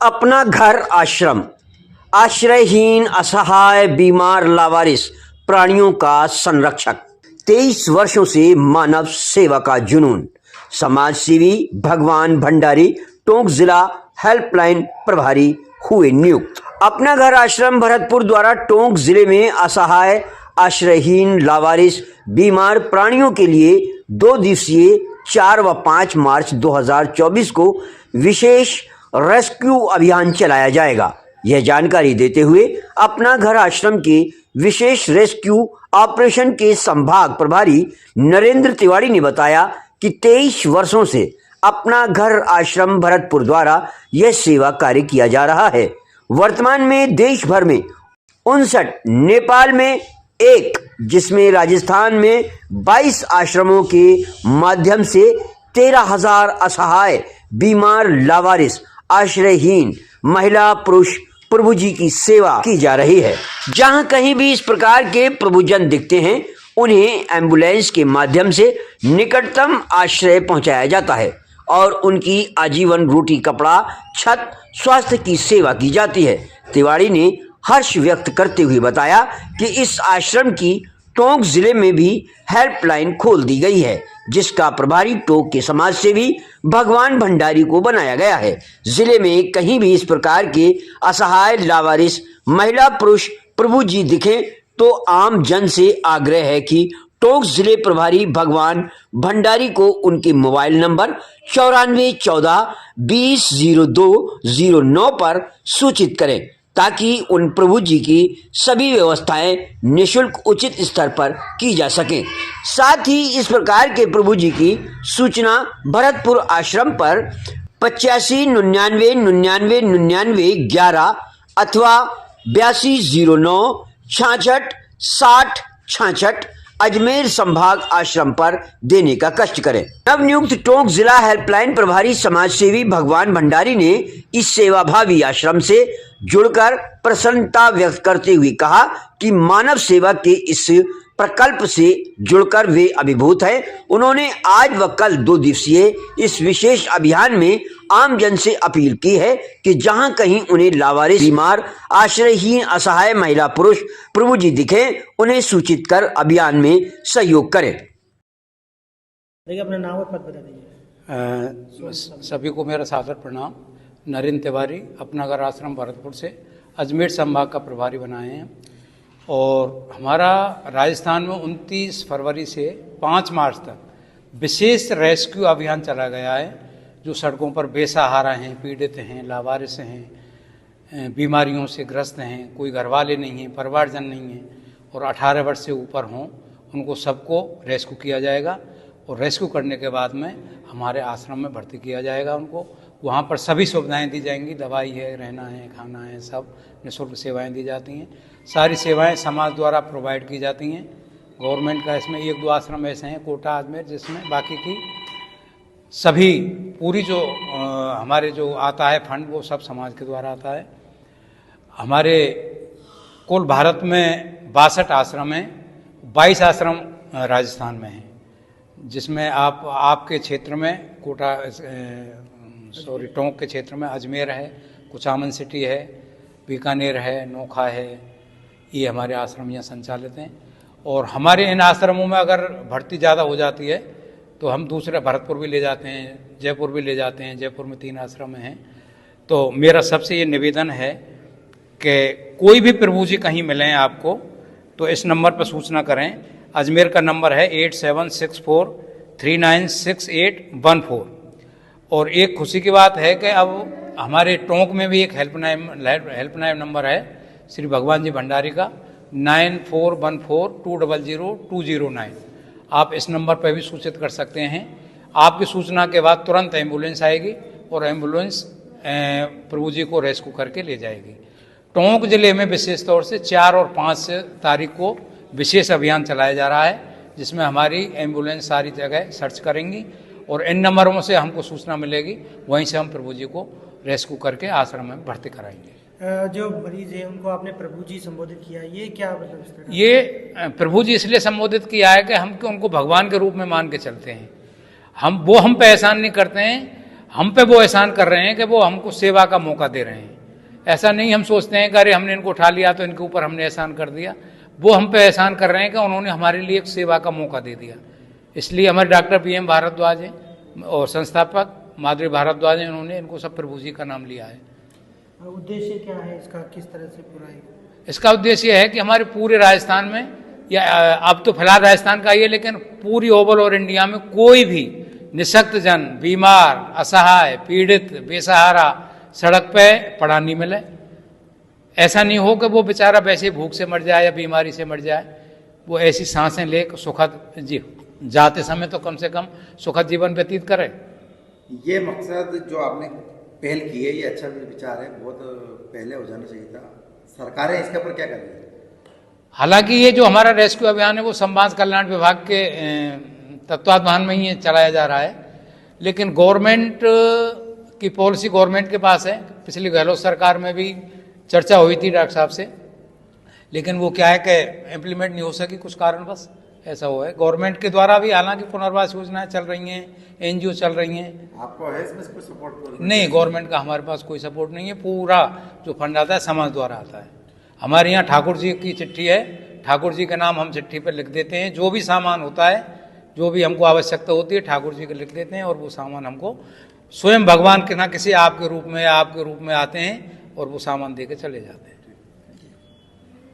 अपना घर आश्रम, आश्रयहीन असहाय बीमार लावारिस प्राणियों का संरक्षक, 23 वर्षों से मानव सेवा का जुनून, समाज सेवी भगवान भंडारी टोंक जिला हेल्पलाइन प्रभारी हुए नियुक्त। अपना घर आश्रम भरतपुर द्वारा टोंक जिले में असहाय आश्रयहीन लावारिस बीमार प्राणियों के लिए 2 दिवसीय 4 व 5 मार्च 2024 को विशेष रेस्क्यू अभियान चलाया जाएगा। यह जानकारी देते हुए अपना घर आश्रम के विशेष रेस्क्यू ऑपरेशन के संभाग प्रभारी नरेंद्र तिवारी ने बताया कि 23 वर्षों से अपना घर आश्रम भरतपुर द्वारा यह सेवा कार्य किया जा रहा है। वर्तमान में देश भर में 59, नेपाल में 1, जिसमें राजस्थान में 22 आश्रमों के माध्यम से 13,000 असहाय बीमार लावारिस आश्रयहीन महिला पुरुष प्रभु जी की सेवा की जा रही है। जहां कहीं भी इस प्रकार के प्रभुजन दिखते हैं उन्हें एम्बुलेंस के माध्यम से निकटतम आश्रय पहुंचाया जाता है और उनकी आजीवन रोटी कपड़ा छत स्वास्थ्य की सेवा की जाती है। तिवारी ने हर्ष व्यक्त करते हुए बताया कि इस आश्रम की टोंक जिले में भी हेल्पलाइन खोल दी गई है, जिसका प्रभारी टोंक के समाज सेवी भगवान भंडारी को बनाया गया है। जिले में कहीं भी इस प्रकार के असहाय लावारिस महिला पुरुष प्रभु जी दिखे तो आम जन से आग्रह है कि टोंक जिले प्रभारी भगवान भंडारी को उनके मोबाइल नंबर 9414 200209 पर सूचित करें ताकि उन प्रभु जी की सभी व्यवस्थाएं निःशुल्क उचित स्तर पर की जा सकें। साथ ही इस प्रकार के प्रभु जी की सूचना भरतपुर आश्रम पर 85 99 99 99 11 अथवा 8209 66 60 66 अजमेर संभाग आश्रम पर देने का कष्ट करें। नवनियुक्त टोंक जिला हेल्पलाइन प्रभारी समाज सेवी भगवान भंडारी ने इस सेवाभावी आश्रम से जुड़कर प्रसन्नता व्यक्त करते हुए कहा कि मानव सेवा के इस प्रकल्प से जुड़कर वे अभिभूत हैं। उन्होंने आज व कल 2 दिवसीय इस विशेष अभियान में आम जन से अपील की है कि जहां कहीं उन्हें लावारिस बीमार आश्रयहीन असहाय महिला पुरुष प्रभु जी दिखे उन्हें सूचित कर अभियान में सहयोग करें। देखिए, अपना नाम और पद बता दीजिए। सभी को मेरा सादर प्रणाम। नरेंद्र तिवारी, अपना घर आश्रम भरतपुर से अजमेर संभाग का प्रभारी बनाए हैं और हमारा राजस्थान में 29 फरवरी से 5 मार्च तक विशेष रेस्क्यू अभियान चला गया है। जो सड़कों पर बेसहारा हैं, पीड़ित हैं, लावारिस हैं, बीमारियों से ग्रस्त हैं, कोई घरवाले नहीं हैं, परिवारजन नहीं हैं और 18 वर्ष से ऊपर हों, उनको सबको रेस्क्यू किया जाएगा और रेस्क्यू करने के बाद में हमारे आश्रम में भर्ती किया जाएगा। उनको वहाँ पर सभी सुविधाएं दी जाएंगी, दवाई है, रहना है, खाना है, सब निःशुल्क सेवाएं दी जाती हैं। सारी सेवाएं समाज द्वारा प्रोवाइड की जाती हैं। गवर्नमेंट का इसमें 1-2 आश्रम ऐसे हैं कोटा अजमेर, जिसमें बाकी की सभी पूरी जो हमारे जो आता है फंड वो सब समाज के द्वारा आता है। हमारे कुल भारत में 62 आश्रम हैं, 22 आश्रम राजस्थान में हैं, जिसमें आपके क्षेत्र में कोटा टोंक के क्षेत्र में अजमेर है, कुचामन सिटी है, बीकानेर है, नोखा है, ये हमारे आश्रम यहाँ संचालित हैं। और हमारे इन आश्रमों में अगर भर्ती ज़्यादा हो जाती है तो हम दूसरे भरतपुर भी ले जाते हैं, जयपुर भी ले जाते हैं। जयपुर में 3 आश्रम हैं। तो मेरा सबसे ये निवेदन है कि कोई भी प्रभु जी कहीं मिलें आपको तो इस नंबर पर सूचना करें। अजमेर का नंबर है 8764 396814। और एक खुशी की बात है कि अब हमारे टोंक में भी एक हेल्पलाइन नंबर है श्री भगवान जी भंडारी का 9414200209। आप इस नंबर पर भी सूचित कर सकते हैं। आपकी सूचना के बाद तुरंत एम्बुलेंस आएगी और एम्बुलेंस प्रभु जी को रेस्क्यू करके ले जाएगी। टोंक जिले में विशेष तौर से 4 और 5 तारीख को विशेष अभियान चलाया जा रहा है, जिसमें हमारी एम्बुलेंस सारी जगह सर्च करेंगी और इन नंबरों से हमको सूचना मिलेगी, वहीं से हम प्रभु जी को रेस्क्यू करके आश्रम में भर्ती कराएंगे। जो मरीज है उनको आपने प्रभु जी संबोधित किया, ये क्या मतलब? ये प्रभु जी इसलिए संबोधित किया है कि हम उनको भगवान के रूप में मान के चलते हैं। हम पे एहसान नहीं करते हैं। हम पे वो एहसान कर रहे हैं कि वो हमको सेवा का मौका दे रहे हैं। ऐसा नहीं हम सोचते हैं कि अरे हमने इनको उठा लिया तो इनके ऊपर हमने एहसान कर दिया। वो हम पे एहसान कर रहे हैं कि उन्होंने हमारे लिए एक सेवा का मौका दे दिया। इसलिए हमारे डॉक्टर PM भारद्वाज हैं और संस्थापक माधुरी भारद्वाज हैं, उन्होंने इनको सब प्रभु जी का नाम लिया है। और उद्देश्य क्या है इसका, किस तरह से पूरा है? इसका उद्देश्य है कि हमारे पूरे राजस्थान में, या अब तो फिलहाल राजस्थान का ही है, लेकिन पूरी ओवरऑल इंडिया में कोई भी निःशक्त जन, बीमार, असहाय, पीड़ित, बेसहारा सड़क पे पड़ा नहीं मिले। ऐसा नहीं हो कि वो बेचारा वैसे भूख से मर जाए या बीमारी से मर जाए। वो ऐसी सांसें ले सुखद जाते समय तो कम से कम सुखद जीवन व्यतीत करे। ये मकसद जो आपने पहल की है, ये अच्छा विचार है, बहुत पहले हो जाना चाहिए था। सरकारें इसके ऊपर क्या कर रही है? हालांकि ये जो हमारा रेस्क्यू अभियान है वो समाज कल्याण विभाग के तत्वाधान में ही चलाया जा रहा है, लेकिन गवर्नमेंट की पॉलिसी गवर्नमेंट के पास है। पिछली गहलोत सरकार में भी चर्चा हुई थी डॉक्टर साहब से, लेकिन वो क्या है कि इम्प्लीमेंट नहीं हो सकी कुछ कारणवश, ऐसा हुआ है। गवर्नमेंट के द्वारा भी हालांकि पुनर्वास योजनाएं चल रही हैं, NGO चल रही हैं। आपको है इसमें कोई सपोर्ट? नहीं, गवर्नमेंट का हमारे पास कोई सपोर्ट नहीं है। पूरा जो फंड आता है समाज द्वारा आता है। हमारे यहाँ ठाकुर जी की चिट्ठी है, ठाकुर जी का नाम हम चिट्ठी पर लिख देते हैं। जो भी सामान होता है, जो भी हमको आवश्यकता होती है, ठाकुर जी को लिख देते हैं और वो सामान हमको स्वयं भगवान के ना किसी आपके रूप में आते हैं और वो सामान दे के चले जाते हैं।